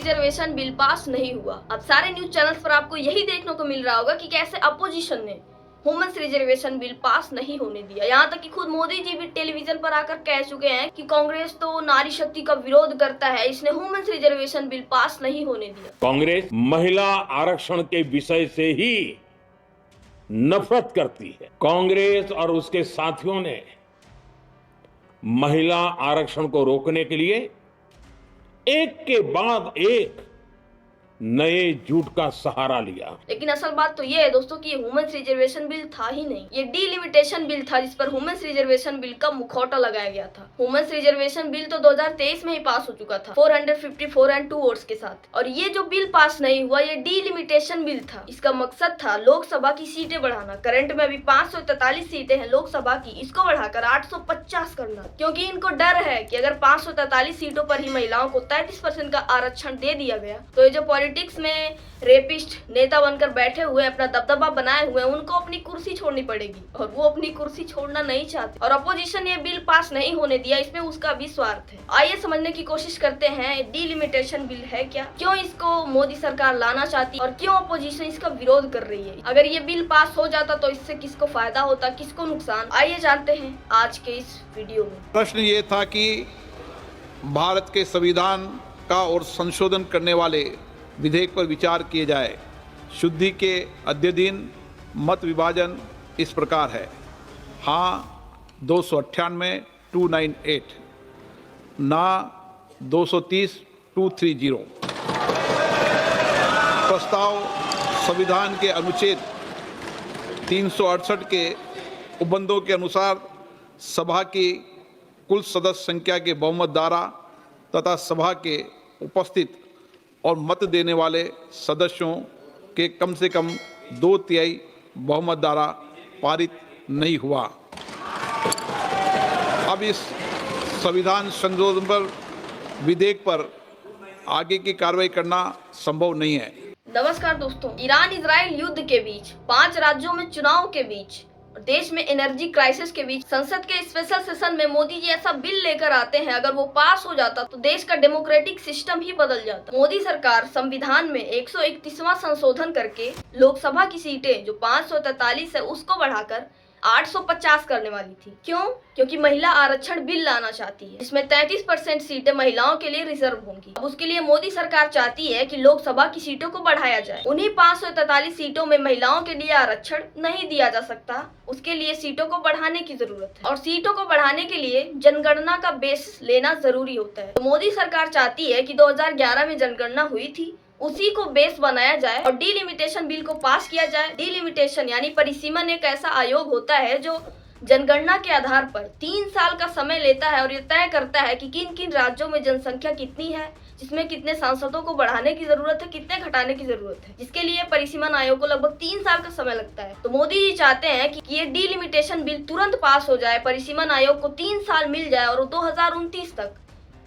Reservation bill pass नहीं हुआ। अब सारे न्यूज चैनल्स पर आपको यही देखने को मिल रहा होगा कि कैसे अपोजिशन ने वुमेन्स रिजर्वेशन बिल पास नहीं होने दिया। यहाँ तक कि खुद मोदी जी भी टेलीविजन पर आकर कह चुके हैं कि कांग्रेस तो नारी शक्ति का विरोध करता है, इसने वुमेन्स रिजर्वेशन बिल पास नहीं होने दिया। कांग्रेस महिला आरक्षण के विषय से ही नफरत करती है। कांग्रेस और उसके साथियों ने महिला आरक्षण को रोकने के लिए एक के बाद एक नए झूठ का सहारा लिया। लेकिन असल बात तो ये है दोस्तों कि ये वुमेन्स रिजर्वेशन बिल था ही नहीं, ये डिलिमिटेशन बिल था जिस पर वुमेन्स रिजर्वेशन बिल का मुखौटा लगाया गया था। वुमेन्स रिजर्वेशन बिल तो 2023 में ही पास हो चुका था 454 एंड 2 वोट्स के साथ। और ये जो बिल पास नहीं हुआ ये डिलिमिटेशन बिल था। इसका मकसद था लोकसभा की सीटें बढ़ाना। करंट में अभी 543 सीटें हैं लोकसभा की, इसको बढ़ाकर 850 करना, क्योंकि इनको डर है कि अगर 543 सीटों पर ही महिलाओं को 33% का आरक्षण दे दिया गया तो ये जो पॉलिटिक्स में रेपिस्ट नेता बनकर बैठे हुए अपना दबदबा बनाए हुए उनको अपनी कुर्सी छोड़नी पड़ेगी, और वो अपनी कुर्सी छोड़ना नहीं चाहते। और अपोजिशन ये बिल पास नहीं होने दिया, इसमें उसका भी स्वार्थ है। आइए समझने की कोशिश करते हैं डिलिमिटेशन बिल है क्या, क्यों इसको मोदी सरकार लाना चाहती है और क्यों अपोजिशन इसका विरोध कर रही है। अगर ये बिल पास हो जाता तो इससे किसको फायदा होता, किसको नुकसान, आइए जानते हैं आज के इस वीडियो में। प्रश्न ये था कि भारत के संविधान का और संशोधन करने वाले विधेयक पर विचार किए जाए। शुद्धि के अध्ययन मत विभाजन इस प्रकार है। हाँ 298 298, ना 230 230। प्रस्ताव संविधान के अनुच्छेद 368 के उपबंधों के अनुसार सभा की कुल सदस्य संख्या के बहुमत द्वारा तथा सभा के उपस्थित और मत देने वाले सदस्यों के कम से कम 2/3 बहुमत द्वारा पारित नहीं हुआ। अब इस संविधान संशोधन पर विधेयक पर आगे की कार्रवाई करना संभव नहीं है। नमस्कार दोस्तों, ईरान इजराइल युद्ध के बीच, 5 राज्यों में चुनाव के बीच, देश में एनर्जी क्राइसिस के बीच संसद के स्पेशल सेशन में मोदी जी ऐसा बिल लेकर आते हैं, अगर वो पास हो जाता तो देश का डेमोक्रेटिक सिस्टम ही बदल जाता। मोदी सरकार संविधान में 131वां संशोधन करके लोकसभा की सीटें जो 543 है उसको बढ़ाकर 850 करने वाली थी। क्यों? क्योंकि महिला आरक्षण बिल लाना चाहती है, इसमें 33% सीटें महिलाओं के लिए रिजर्व होंगी। अब उसके लिए मोदी सरकार चाहती है कि लोकसभा की सीटों को बढ़ाया जाए। उन्हीं 543 सीटों में महिलाओं के लिए आरक्षण नहीं दिया जा सकता, उसके लिए सीटों को बढ़ाने की जरूरत है। और सीटों को बढ़ाने के लिए जनगणना का बेस लेना जरूरी होता है। तो मोदी सरकार चाहती है कि 2011 में जनगणना हुई थी उसी को बेस बनाया जाए और डिलिमिटेशन बिल को पास किया जाए। डिलिमिटेशन यानी परिसीमन एक ऐसा आयोग होता है जो जनगणना के आधार पर 3 साल का समय लेता है और ये तय करता है कि किन किन राज्यों में जनसंख्या कितनी है, जिसमें कितने सांसदों को बढ़ाने की जरूरत है, कितने घटाने की जरूरत है, जिसके लिए परिसीमन आयोग को लगभग 3 साल का समय लगता है। तो मोदी जी चाहते हैं कि ये डिलिमिटेशन बिल तुरंत पास हो जाए, परिसीमन आयोग को 3 साल मिल जाए और 2029 तक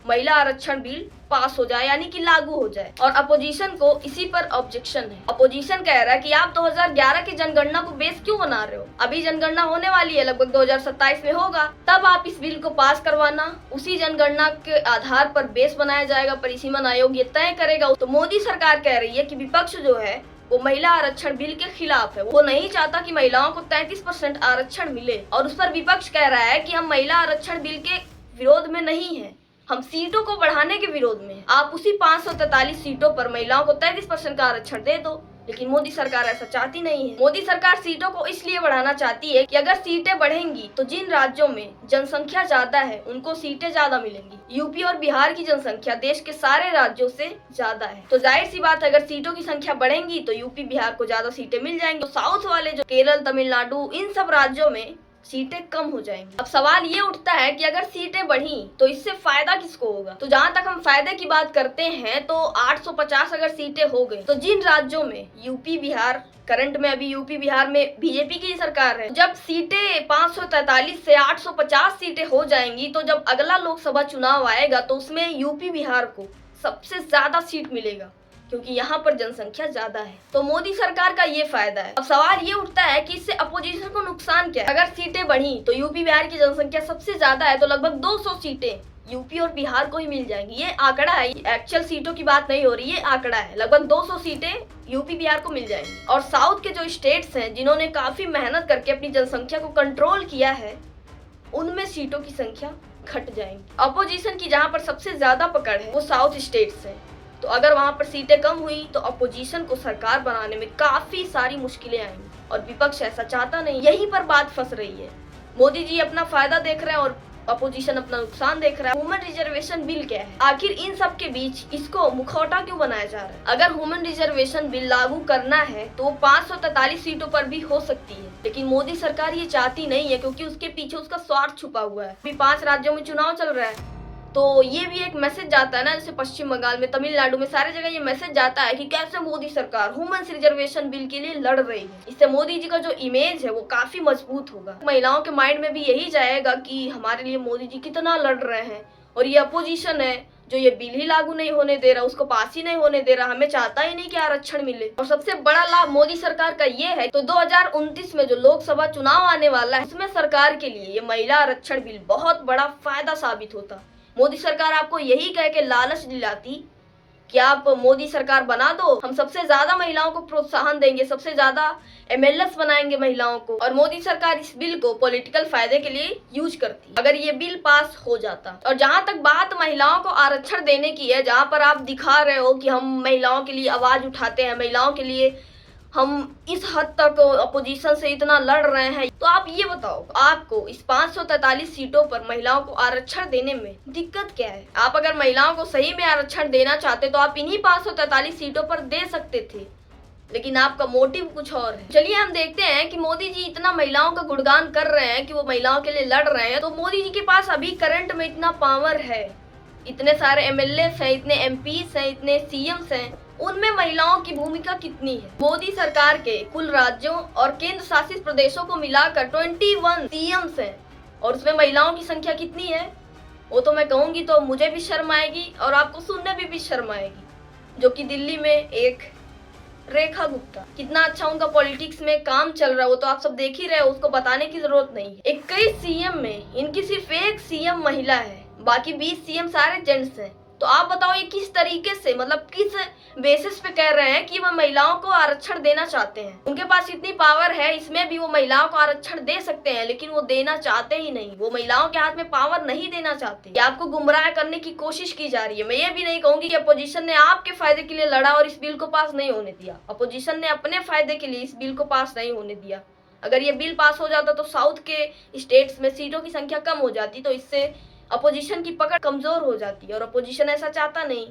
महिला आरक्षण बिल पास हो जाए, यानी कि लागू हो जाए। और अपोजिशन को इसी पर ऑब्जेक्शन है। अपोजिशन कह रहा है कि आप 2011 की जनगणना को बेस क्यों बना रहे हो, अभी जनगणना होने वाली है, लगभग 2027 में होगा, तब आप इस बिल को पास करवाना। उसी जनगणना के आधार पर बेस बनाया जाएगा, परिसीमन आयोग ये तय करेगा। तो मोदी सरकार कह रही है कि विपक्ष जो है वो महिला आरक्षण बिल के खिलाफ है, वो नहीं चाहता कि महिलाओं को 33% आरक्षण मिले। और उस पर विपक्ष कह रहा है कि हम महिला आरक्षण बिल के विरोध में नहीं है, हम सीटों को बढ़ाने के विरोध में हैं। आप उसी 543 सीटों पर महिलाओं को 33% का आरक्षण दे दो। लेकिन मोदी सरकार ऐसा चाहती नहीं है। मोदी सरकार सीटों को इसलिए बढ़ाना चाहती है कि अगर सीटें बढ़ेंगी तो जिन राज्यों में जनसंख्या ज्यादा है उनको सीटें ज्यादा मिलेंगी। यूपी और बिहार की जनसंख्या देश के सारे राज्यों से ज्यादा है, तो जाहिर सी बात है अगर सीटों की संख्या बढ़ेंगी तो यूपी बिहार को ज्यादा सीटें मिल जाएंगी। तो साउथ वाले जो केरल, तमिलनाडु, इन सब राज्यों में सीटें कम हो जाएंगी। अब सवाल ये उठता है कि अगर सीटें बढ़ी तो इससे फायदा किसको होगा। तो जहां तक हम फायदे की बात करते हैं तो 850 अगर सीटें हो गई तो जिन राज्यों में यूपी बिहार, करंट में अभी यूपी बिहार में बीजेपी की सरकार है, जब सीटें 543 से 850 सीटें हो जाएंगी तो जब अगला लोकसभा चुनाव आएगा तो उसमें यूपी बिहार को सबसे ज्यादा सीट मिलेगा, क्योंकि यहाँ पर जनसंख्या ज्यादा है। तो मोदी सरकार का ये फायदा है। अब सवाल ये उठता है कि इससे अपोजिशन को नुकसान क्या है। अगर सीटें बढ़ी तो यूपी बिहार की जनसंख्या सबसे ज्यादा है तो लगभग 200 सीटें यूपी और बिहार को ही मिल जाएंगी। ये आंकड़ा है, एक्चुअल सीटों की बात नहीं हो रही है, आंकड़ा है। लगभग 200 सीटें यूपी बिहार को मिल जाएंगी। और साउथ के जो स्टेट्स हैं जिन्होंने काफी मेहनत करके अपनी जनसंख्या को कंट्रोल किया है, उनमें सीटों की संख्या घट जाएंगी। अपोजिशन की जहां पर सबसे ज्यादा पकड़ है वो साउथ स्टेट्स है। तो अगर वहां पर सीटें कम हुई तो अपोजिशन को सरकार बनाने में काफी सारी मुश्किलें आएंगी और विपक्ष ऐसा चाहता नहीं। यहीं पर बात फंस रही है। मोदी जी अपना फायदा देख रहे हैं और अपोजिशन अपना नुकसान देख रहा है। वुमेन रिजर्वेशन बिल क्या है? आखिर इन सब के बीच इसको मुखौटा क्यों बनाया जा रहा है? अगर वुमेन रिजर्वेशन बिल लागू करना है तो 543 सीटों पर भी हो सकती है, लेकिन मोदी सरकार ये चाहती नहीं है क्योंकि उसके पीछे उसका स्वार्थ छुपा हुआ है। अभी 5 राज्यों में चुनाव चल रहा है तो ये भी एक मैसेज जाता है ना, जैसे पश्चिम बंगाल में, तमिलनाडु में, सारे जगह ये मैसेज जाता है कि कैसे मोदी सरकार वुमेन्स रिजर्वेशन बिल के लिए लड़ रही है। इससे मोदी जी का जो इमेज है वो काफी मजबूत होगा। महिलाओं के माइंड में भी यही जाएगा कि हमारे लिए मोदी जी कितना लड़ रहे हैं और ये अपोजिशन है जो ये बिल ही लागू नहीं होने दे रहा, उसको पास ही नहीं होने दे रहा, हमें चाहता ही नहीं कि आरक्षण मिले। और सबसे बड़ा लाभ मोदी सरकार का ये है तो 2029 में जो लोकसभा चुनाव आने वाला है उसमें सरकार के लिए ये महिला आरक्षण बिल बहुत बड़ा फायदा साबित होता। मोदी सरकार आपको यही कह के लालच दिलाती कि आप मोदी सरकार बना दो, हम सबसे ज्यादा महिलाओं को प्रोत्साहन देंगे, सबसे ज्यादा एमएलएस बनाएंगे महिलाओं को, और मोदी सरकार इस बिल को पॉलिटिकल फायदे के लिए यूज करती अगर ये बिल पास हो जाता। और जहां तक बात महिलाओं को आरक्षण देने की है, जहां पर आप दिखा रहे हो कि हम महिलाओं के लिए आवाज उठाते हैं, महिलाओं के लिए हम इस हद तक अपोजिशन से इतना लड़ रहे हैं, तो आप ये बताओ आपको इस 543 सीटों पर महिलाओं को आरक्षण देने में दिक्कत क्या है? आप अगर महिलाओं को सही में आरक्षण देना चाहते तो आप इन्हीं 543 सीटों पर दे सकते थे, लेकिन आपका मोटिव कुछ और है। चलिए हम देखते हैं कि मोदी जी इतना महिलाओं का गुणगान कर रहे हैं कि वो महिलाओं के लिए लड़ रहे हैं, तो मोदी जी के पास अभी करंट में इतना पावर है, इतने सारे एमएलएस हैं, इतने एमपीस हैं, इतने सीएम्स हैं, उनमें महिलाओं की भूमिका कितनी है? मोदी सरकार के कुल राज्यों और केंद्र शासित प्रदेशों को मिलाकर 21 सीएम्स हैं और उसमें महिलाओं की संख्या कितनी है वो तो मैं कहूंगी तो मुझे भी शर्म आएगी और आपको सुनने में भी शर्म आएगी। जो कि दिल्ली में एक रेखा गुप्ता, कितना अच्छा उनका पॉलिटिक्स में काम चल रहा है वो तो आप सब देख ही रहे हो, उसको बताने की जरूरत नहीं है। 21 सीएम में इनकी सिर्फ एक सीएम महिला है, बाकी 20 सीएम सारे जेंट्स हैं। तो आप बताओ ये किस तरीके से, मतलब किस बेसिस पे कह रहे हैं कि वो महिलाओं को आरक्षण देना चाहते हैं? उनके पास इतनी पावर है, इसमें भी वो महिलाओं को आरक्षण दे सकते हैं, लेकिन वो देना चाहते ही नहीं। वो महिलाओं के हाथ में पावर नहीं देना चाहते। ये आपको गुमराह करने की कोशिश की जा रही है। मैं ये भी नहीं कहूंगी कि अपोजिशन ने आपके फायदे के लिए लड़ा और इस बिल को पास नहीं होने दिया। अपोजिशन ने अपने फायदे के लिए इस बिल को पास नहीं होने दिया। अगर ये बिल पास हो जाता तो साउथ के स्टेट्स में सीटों की संख्या कम हो जाती, तो इससे अपोजिशन की पकड़ कमजोर हो जाती है और अपोजिशन ऐसा चाहता नहीं।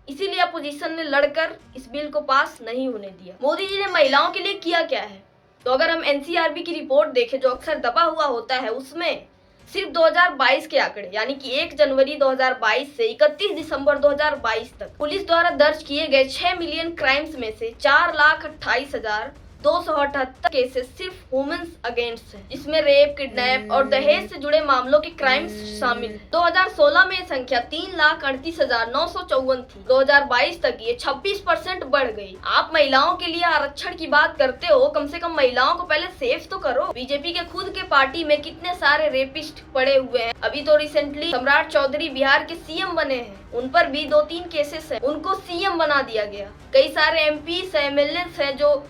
इसीलिए अपोजिशन ने लड़कर इस बिल को पास नहीं होने दिया। मोदी जी ने महिलाओं के लिए किया क्या है? तो अगर हम एनसीआरबी की रिपोर्ट देखें जो अक्सर दबा हुआ होता है, उसमें सिर्फ 2022 के आंकड़े यानी कि 1 जनवरी 2022 से 31 दिसंबर 2022 तक पुलिस द्वारा दर्ज किए गए 6 मिलियन क्राइम्स में से 4,28,278 केसेस सिर्फ वुमेन्स अगेंस्ट हैं। इसमें रेप, किडनैप और दहेज से जुड़े मामलों के क्राइम्स शामिल हैं। 2016 में संख्या 3,38,954 थी। 2022 तक ये 26% बढ़ गई। आप महिलाओं के लिए आरक्षण की बात करते हो, कम से कम महिलाओं को पहले सेफ तो करो। बीजेपी के खुद के पार्टी में कितने सारे रेपिस्ट पड़े हुए हैं। अभी तो रिसेंटली सम्राट चौधरी बिहार के सीएम बने हैं, उन पर भी 2-3 केसेस हैं, उनको सीएम बना दिया गया। कई सारे एमपीस एमएलएस हैं जो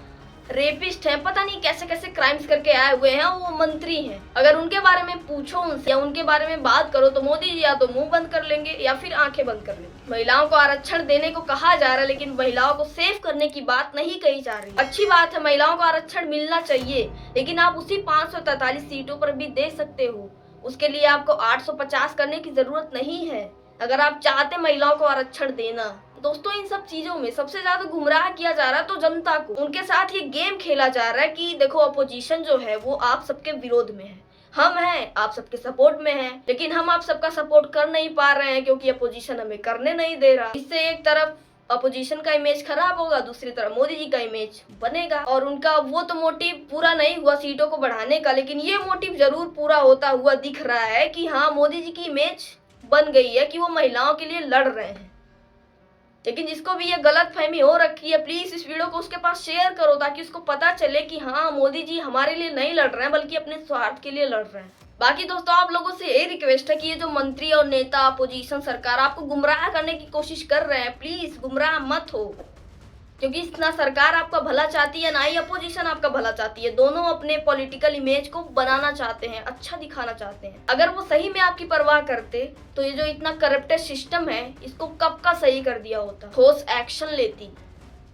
रेपिस्ट हैं, पता नहीं कैसे कैसे क्राइम्स करके आए हुए हैं, वो मंत्री हैं। अगर उनके बारे में पूछो उनसे या उनके बारे में बात करो तो मोदी जी या तो मुंह बंद कर लेंगे या फिर आंखें बंद कर लेंगे। महिलाओं को आरक्षण देने को कहा जा रहा है, लेकिन महिलाओं को सेफ करने की बात नहीं कही जा रही। अच्छी बात है, महिलाओं को आरक्षण मिलना चाहिए, लेकिन आप उसी 543 सीटों पर भी दे सकते हो। उसके लिए आपको 850 करने की जरूरत नहीं है अगर आप चाहते महिलाओं को आरक्षण देना। दोस्तों, इन सब चीजों में सबसे ज्यादा गुमराह किया जा रहा है तो जनता को। उनके साथ ये गेम खेला जा रहा है कि देखो अपोजिशन जो है वो आप सबके विरोध में है, हम हैं आप सबके सपोर्ट में हैं, लेकिन हम आप सबका सपोर्ट कर नहीं पा रहे हैं क्योंकि अपोजिशन हमें करने नहीं दे रहा। इससे एक तरफ अपोजिशन का इमेज खराब होगा, दूसरी तरफ मोदी जी का इमेज बनेगा। और उनका वो तो मोटिव पूरा नहीं हुआ सीटों को बढ़ाने का, लेकिन ये मोटिव जरूर पूरा होता हुआ दिख रहा है कि हाँ, मोदी जी की इमेज बन गई है कि वो महिलाओं के लिए लड़ रहे हैं। लेकिन जिसको भी ये गलत फहमी हो रखी है, प्लीज इस वीडियो को उसके पास शेयर करो ताकि उसको पता चले कि हाँ, मोदी जी हमारे लिए नहीं लड़ रहे हैं बल्कि अपने स्वार्थ के लिए लड़ रहे हैं। बाकी दोस्तों आप लोगों से यही रिक्वेस्ट है कि ये जो मंत्री और नेता अपोजिशन सरकार आपको गुमराह करने की कोशिश कर रहे हैं, प्लीज गुमराह मत हो, क्योंकि ना सरकार आपका भला चाहती है ना ही अपोजिशन आपका भला चाहती है। दोनों अपने पॉलिटिकल इमेज को बनाना चाहते हैं, अच्छा दिखाना चाहते हैं। अगर वो सही में आपकी परवाह करते तो ये जो इतना करप्टेड सिस्टम है इसको कब का सही कर दिया होता, ठोस एक्शन लेती।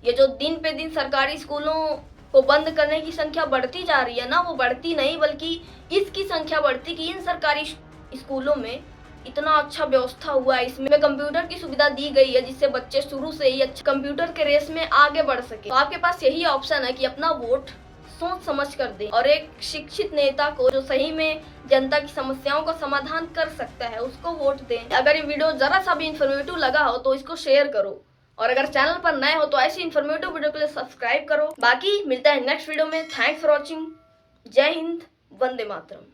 ये जो दिन पे दिन सरकारी स्कूलों को बंद करने की संख्या बढ़ती जा रही है ना, वो बढ़ती नहीं बल्कि इसकी संख्या बढ़ती कि इन सरकारी स्कूलों में इतना अच्छा व्यवस्था हुआ है, इसमें कंप्यूटर की सुविधा दी गई है जिससे बच्चे शुरू से ही अच्छे कंप्यूटर के रेस में आगे बढ़ सके। तो आपके पास यही ऑप्शन है कि अपना वोट सोच समझ कर दें और एक शिक्षित नेता को जो सही में जनता की समस्याओं का समाधान कर सकता है उसको वोट दें। अगर ये वीडियो जरा सा भी इंफॉर्मेटिव लगा हो तो इसको शेयर करो और अगर चैनल पर नए हो तो ऐसी इंफॉर्मेटिव वीडियो के लिए सब्सक्राइब करो। बाकी मिलता है नेक्स्ट वीडियो में। Thanks for watching. जय हिंद, वंदे मातरम।